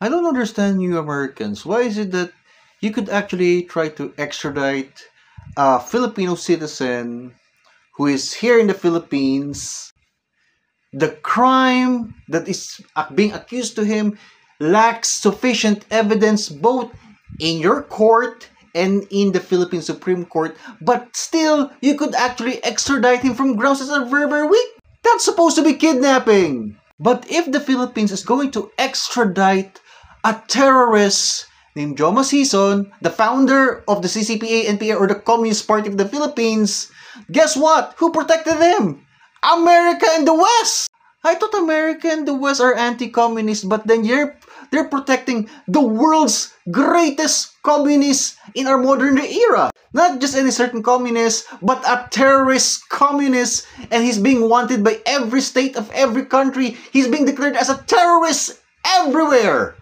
I don't understand you Americans. Why is it that you could actually try to extradite a Filipino citizen who is here in the Philippines? The crime that is being accused to him lacks sufficient evidence both in your court and in the Philippine Supreme Court, but still, you could actually extradite him from grounds that are very, very weak. That's supposed to be kidnapping. But if the Philippines is going to extradite a terrorist named Joe Masison, the founder of the CCPA, NPA, or the Communist Party of the Philippines, guess what? Who protected him? America and the West! I thought America and the West are anti-communist, but then they're protecting the world's greatest communist in our modern era. Not just any certain communist, but a terrorist communist, and he's being wanted by every state of every country. He's being declared as a terrorist everywhere.